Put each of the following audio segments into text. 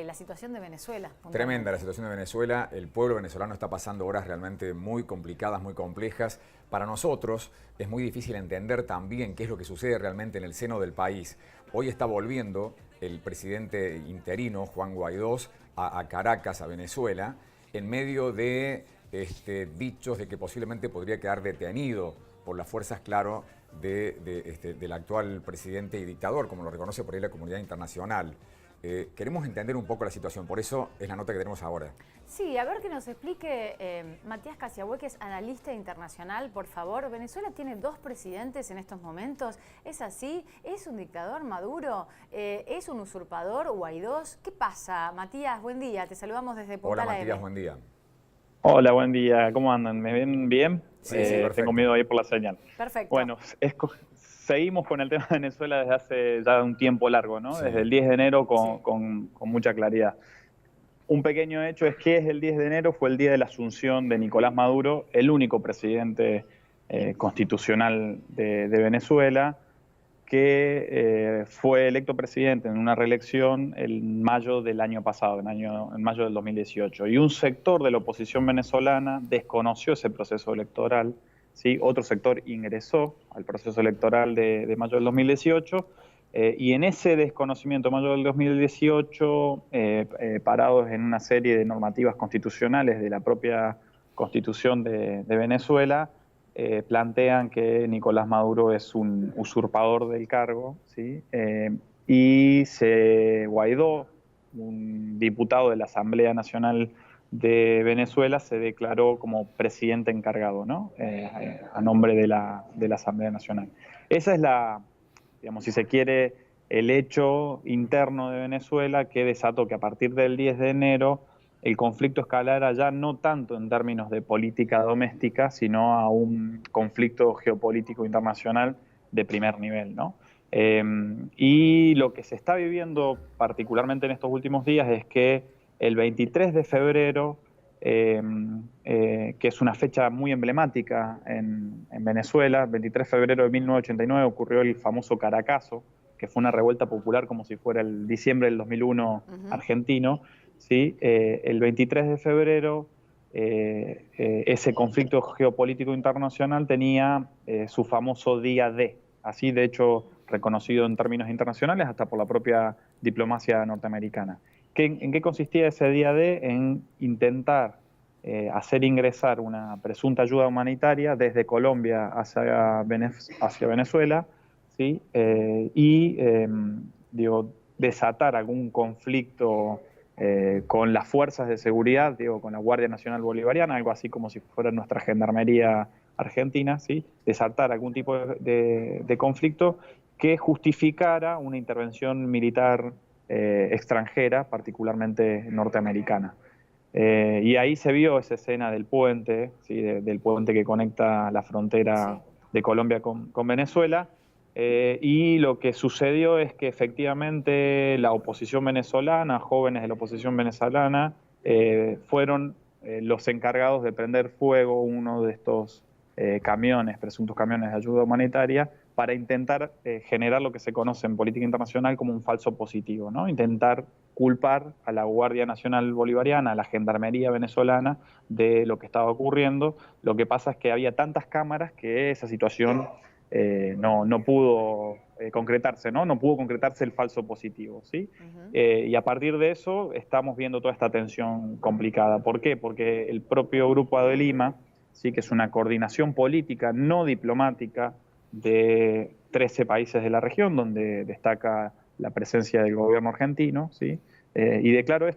la situación de Venezuela. Tremenda la situación de Venezuela. El pueblo venezolano está pasando horas realmente muy complicadas, muy complejas. Para nosotros es muy difícil entender también qué es lo que sucede realmente en el seno del país. Hoy está volviendo el presidente interino, Juan Guaidó, a Caracas, a Venezuela, en medio de dichos de que posiblemente podría quedar detenido por las fuerzas, claro, del actual presidente y dictador, como lo reconoce por ahí la comunidad internacional. Queremos entender un poco la situación, por eso es la nota que tenemos ahora. Sí, a ver que nos explique Matías Casiagüe, que es analista internacional, por favor. Venezuela tiene 2 presidentes en estos momentos. ¿Es así? ¿Es un dictador Maduro? ¿Es un usurpador Guaidó? ¿Qué pasa? Matías, buen día. Te saludamos desde Punta Hola La Matías, M. buen día. Hola, buen día. ¿Cómo andan? ¿Me ven bien? Sí, sí, Tengo perfecto. miedo ahí por la señal. Perfecto. Bueno, seguimos con el tema de Venezuela desde hace ya un tiempo largo, ¿no? Sí. Desde el 10 de enero Sí. con mucha claridad. Un pequeño hecho es que el 10 de enero fue el día de la asunción de Nicolás Maduro, el único presidente constitucional de Venezuela, que fue electo presidente en una reelección en mayo del año pasado, en mayo del 2018. Y un sector de la oposición venezolana desconoció ese proceso electoral, ¿sí? Otro sector ingresó al proceso electoral de mayo del 2018, y en ese desconocimiento de mayo del 2018, parados en una serie de normativas constitucionales de la propia Constitución de Venezuela, plantean que Nicolás Maduro es un usurpador del cargo, ¿sí? Y Guaidó, un diputado de la Asamblea Nacional de Venezuela, se declaró como presidente encargado, ¿no? A nombre de la Asamblea Nacional. Esa es digamos, si se quiere, el hecho interno de Venezuela que desató que a partir del 10 de enero el conflicto escalara ya no tanto en términos de política doméstica, sino a un conflicto geopolítico internacional de primer nivel, ¿no? Y lo que se está viviendo particularmente en estos últimos días es que el 23 de febrero, que es una fecha muy emblemática en Venezuela, el 23 de febrero de 1989 ocurrió el famoso Caracazo, que fue una revuelta popular como si fuera el diciembre del 2001 argentino, ¿sí? El 23 de febrero ese conflicto geopolítico internacional tenía su famoso día D, así de hecho reconocido en términos internacionales hasta por la propia diplomacia norteamericana. ¿En qué consistía ese día D? En intentar hacer ingresar una presunta ayuda humanitaria desde Colombia hacia Venezuela, ¿sí? Digo, desatar algún conflicto con las fuerzas de seguridad, digo, con la Guardia Nacional Bolivariana, algo así como si fuera nuestra gendarmería argentina, ¿sí? Desatar algún tipo de conflicto que justificara una intervención militar extranjera, particularmente norteamericana. Y ahí se vio esa escena del puente, ¿sí? Del puente que conecta la frontera de Colombia con Venezuela. Y lo que sucedió es que efectivamente la oposición venezolana, jóvenes de la oposición venezolana, fueron los encargados de prender fuego uno de estos camiones, presuntos camiones de ayuda humanitaria, para intentar generar lo que se conoce en política internacional como un falso positivo, ¿no? Intentar culpar a la Guardia Nacional Bolivariana, a la Gendarmería venezolana, de lo que estaba ocurriendo. Lo que pasa es que había tantas cámaras que esa situación no pudo concretarse, ¿no? No pudo concretarse el falso positivo, ¿sí? Y a partir de eso estamos viendo toda esta tensión complicada. ¿Por qué? Porque el propio Grupo de Lima, ¿sí? Que es una coordinación política no diplomática de 13 países de la región, donde destaca la presencia del gobierno argentino, ¿sí? Y declaro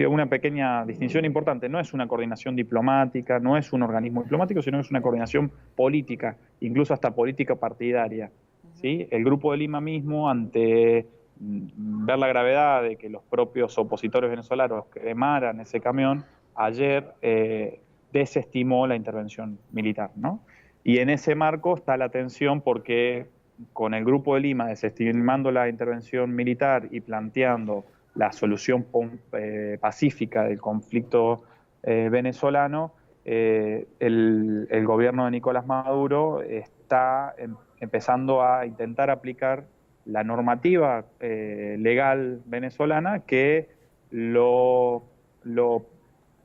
una pequeña distinción importante: no es una coordinación diplomática, no es un organismo diplomático, sino es una coordinación política, incluso hasta política partidaria, ¿sí? El Grupo de Lima mismo, ante ver la gravedad de que los propios opositores venezolanos quemaran ese camión, ayer desestimó la intervención militar, ¿no? Y en ese marco está la tensión, porque con el Grupo de Lima desestimando la intervención militar y planteando la solución pacífica del conflicto venezolano, el gobierno de Nicolás Maduro está empezando a intentar aplicar la normativa legal venezolana que lo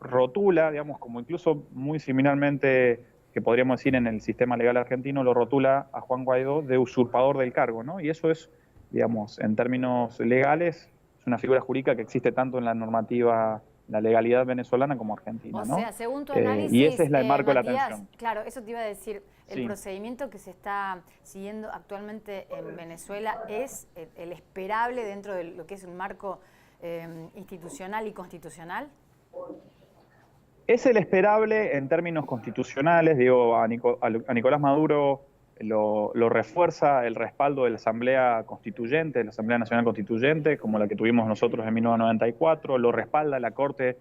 rotula, digamos, como incluso muy similarmente que podríamos decir en el sistema legal argentino, lo rotula a Juan Guaidó de usurpador del cargo, ¿no? Y eso es, digamos, en términos legales, es una figura jurídica que existe tanto en la normativa, la legalidad venezolana como argentina, O ¿no? sea, según tu análisis, Y ese es el marco de la Matías, atención. claro, eso te iba a decir, el Sí. procedimiento que se está siguiendo actualmente en Venezuela es el esperable dentro de lo que es un marco institucional y constitucional. Es el esperable en términos constitucionales, digo, a Nicolás Maduro lo refuerza el respaldo de la Asamblea Constituyente, de la Asamblea Nacional Constituyente, como la que tuvimos nosotros en 1994, lo respalda la Corte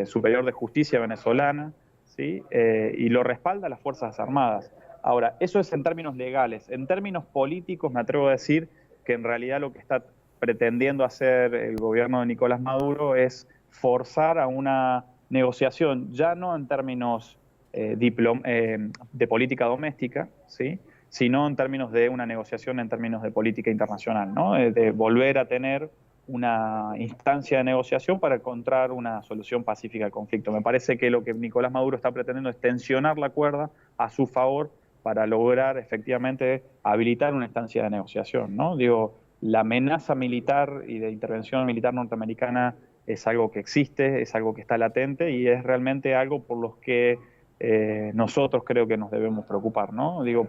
Superior de Justicia venezolana, ¿sí? Y lo respalda las Fuerzas Armadas. Ahora, eso es en términos legales. En términos políticos, me atrevo a decir que en realidad lo que está pretendiendo hacer el gobierno de Nicolás Maduro es forzar a una negociación, ya no en términos de política doméstica, ¿sí? Sino en términos de una negociación en términos de política internacional, ¿no? De volver a tener una instancia de negociación para encontrar una solución pacífica al conflicto. Me parece que lo que Nicolás Maduro está pretendiendo es tensionar la cuerda a su favor para lograr efectivamente habilitar una instancia de negociación, ¿no? Digo, la amenaza militar y de intervención militar norteamericana es algo que existe, es algo que está latente y es realmente algo por los que nosotros creo que nos debemos preocupar, ¿no? Digo,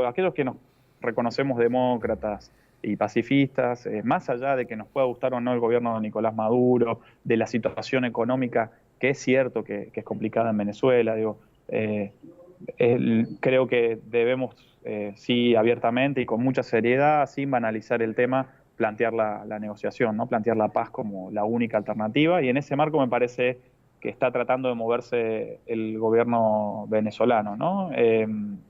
aquellos que nos reconocemos demócratas y pacifistas, más allá de que nos pueda gustar o no el gobierno de Nicolás Maduro, de la situación económica, que es cierto que es complicada en Venezuela, digo, creo que debemos, sí, abiertamente y con mucha seriedad, sin banalizar el tema, plantear la negociación, ¿no? Plantear la paz como la única alternativa. Y en ese marco me parece que está tratando de moverse el gobierno venezolano, ¿no?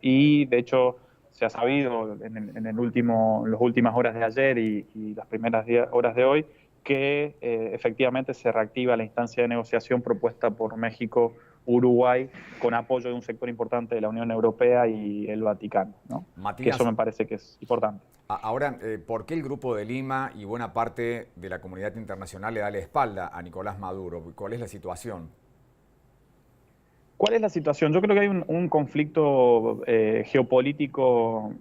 Y de hecho se ha sabido en las últimas horas de ayer y las primeras horas de hoy que efectivamente se reactiva la instancia de negociación propuesta por México, Uruguay, con apoyo de un sector importante de la Unión Europea y el Vaticano, ¿no? Matías, que eso me parece que es importante. Ahora, ¿por qué el Grupo de Lima y buena parte de la comunidad internacional le da la espalda a Nicolás Maduro? ¿Cuál es la situación? ¿Cuál es la situación? Yo creo que hay un conflicto geopolítico,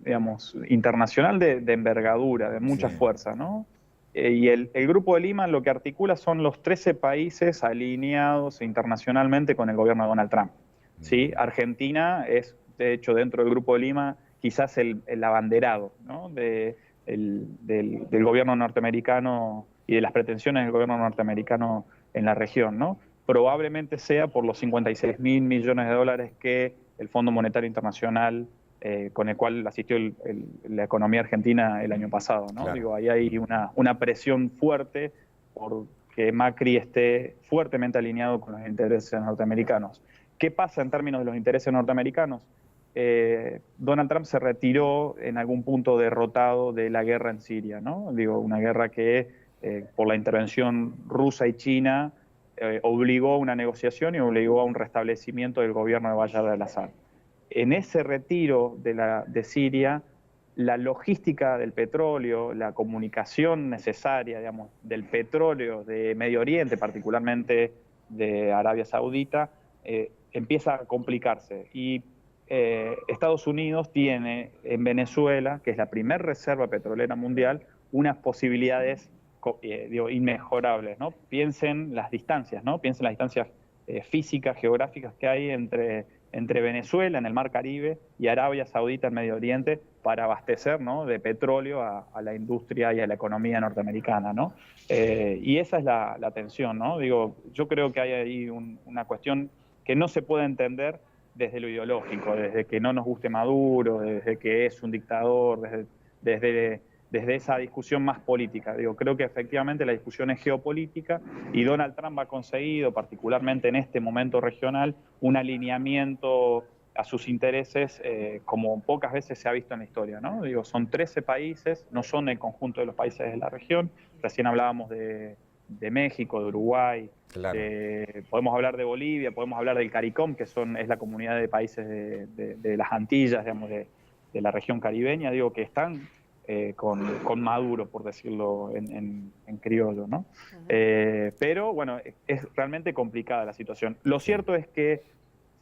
digamos, internacional de envergadura, de mucha fuerza, ¿no? Y el Grupo de Lima lo que articula son los 13 países alineados internacionalmente con el gobierno de Donald Trump, ¿sí? Argentina es, de hecho, dentro del Grupo de Lima, quizás el abanderado, ¿no? del gobierno norteamericano y de las pretensiones del gobierno norteamericano en la región, ¿no? Probablemente sea por los 56.000 millones de dólares que el Fondo Monetario Internacional, con el cual asistió la economía argentina el año pasado, ¿no? Claro. Digo, ahí hay una presión fuerte por que Macri esté fuertemente alineado con los intereses norteamericanos. ¿Qué pasa en términos de los intereses norteamericanos? Donald Trump se retiró en algún punto derrotado de la guerra en Siria, ¿no? Digo, una guerra que por la intervención rusa y china obligó a una negociación y obligó a un restablecimiento del gobierno de Bashar al-Assad. En ese retiro de Siria, la logística del petróleo, la comunicación necesaria, digamos, del petróleo de Medio Oriente, particularmente de Arabia Saudita, empieza a complicarse. Y Estados Unidos tiene en Venezuela, que es la primera reserva petrolera mundial, unas posibilidades inmejorables, ¿no? Piensen las distancias, ¿no? Piensen las distancias físicas, geográficas que hay entre Venezuela en el Mar Caribe y Arabia Saudita en Medio Oriente para abastecer, ¿no? de petróleo a la industria y a la economía norteamericana, ¿no? Y esa es la tensión, ¿no? Digo, yo creo que hay ahí una cuestión que no se puede entender desde lo ideológico, desde que no nos guste Maduro, desde que es un dictador, desde esa discusión más política. Digo, creo que efectivamente la discusión es geopolítica y Donald Trump ha conseguido, particularmente en este momento regional, un alineamiento a sus intereses como pocas veces se ha visto en la historia, ¿no? Digo, son 13 países, no son el conjunto de los países de la región. Recién hablábamos de México, de Uruguay, Claro. Podemos hablar de Bolivia, podemos hablar del CARICOM, que es la comunidad de países de las Antillas, digamos, de la región caribeña, digo, que están con Maduro, por decirlo en criollo, ¿no? Pero bueno, es realmente complicada la situación. Lo cierto es que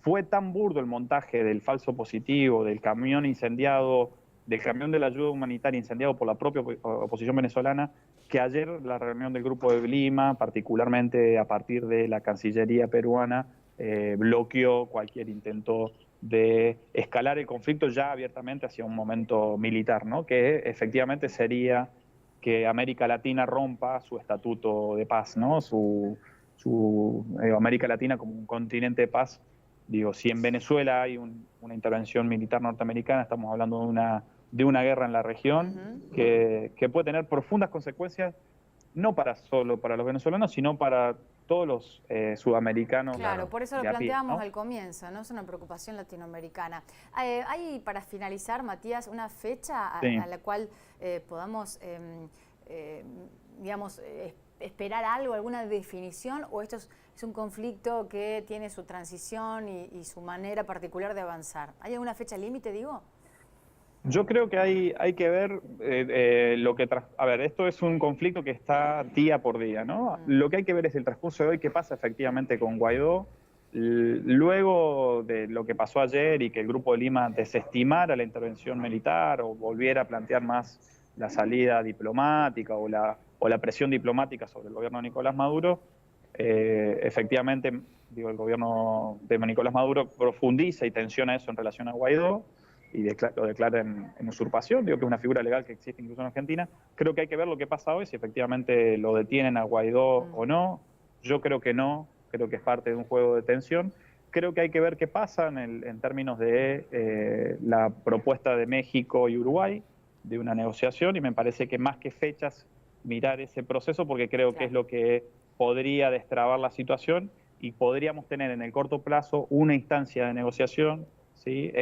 fue tan burdo el montaje del falso positivo, del camión incendiado, del camión de la ayuda humanitaria incendiado por la propia oposición venezolana, que ayer la reunión del Grupo de Lima, particularmente a partir de la Cancillería peruana, bloqueó cualquier intento de escalar el conflicto ya abiertamente hacia un momento militar, ¿no? Que efectivamente sería que América Latina rompa su estatuto de paz, ¿no? América Latina como un continente de paz. Digo, si en Venezuela hay una intervención militar norteamericana, estamos hablando de una guerra en la región que puede tener profundas consecuencias, no solo para los venezolanos, sino para todos los sudamericanos. Claro, por eso lo planteábamos ¿no? al comienzo, ¿no? Es una preocupación latinoamericana. Hay, para finalizar, Matías, una fecha a la cual podamos, digamos, esperar algo, alguna definición, o esto es un conflicto que tiene su transición y su manera particular de avanzar? ¿Hay alguna fecha límite, digo? Yo creo que hay que ver lo que... A ver, esto es un conflicto que está día por día, ¿no? Lo que hay que ver es el transcurso de hoy, qué pasa efectivamente con Guaidó. Luego de lo que pasó ayer y que el Grupo de Lima desestimara la intervención militar o volviera a plantear más la salida diplomática o la presión diplomática sobre el gobierno de Nicolás Maduro, efectivamente, digo, el gobierno de Nicolás Maduro profundiza y tensiona eso en relación a Guaidó y lo declara en usurpación, digo que es una figura legal que existe incluso en Argentina. Creo que hay que ver lo que pasa hoy, si efectivamente lo detienen a Guaidó o no. Yo creo que no, creo que es parte de un juego de tensión. Creo que hay que ver qué pasa en términos de la propuesta de México y Uruguay, de una negociación, y me parece que más que fechas, mirar ese proceso, porque creo que es lo que podría destrabar la situación y podríamos tener en el corto plazo una instancia de negociación, ¿sí?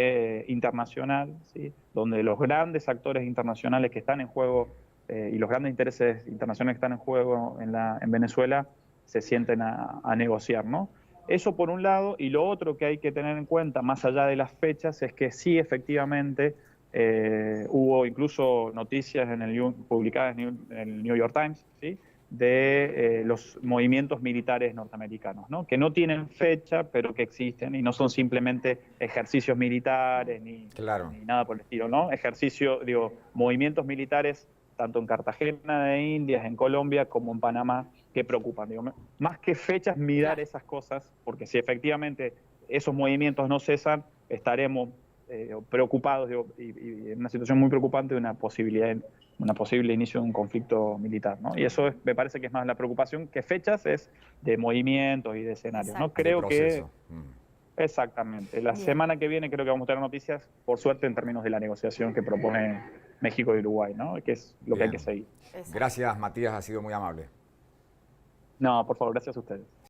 Internacional, ¿sí? Donde los grandes actores internacionales que están en juego y los grandes intereses internacionales que están en juego en Venezuela se sienten a negociar, ¿no? Eso por un lado, y lo otro que hay que tener en cuenta, más allá de las fechas, es que sí, efectivamente, hubo incluso noticias publicadas en el New York Times, ¿sí? De los movimientos militares norteamericanos, ¿no? Que no tienen fecha, pero que existen y no son simplemente ejercicios militares ni nada por el estilo, ¿no? Movimientos militares tanto en Cartagena de Indias, en Colombia, como en Panamá, que preocupan. Digo, más que fechas, mirar esas cosas, porque si efectivamente esos movimientos no cesan, estaremos preocupados y en una situación muy preocupante de una posible inicio de un conflicto militar, ¿no? Y eso me parece que es más la preocupación que fechas, es de movimientos y de escenarios, ¿no? Creo que... Exactamente. La semana que viene creo que vamos a tener noticias, por suerte, en términos de la negociación que propone México y Uruguay, ¿no? Que es lo que hay que seguir. Gracias, Matías, ha sido muy amable. No, por favor, gracias a ustedes.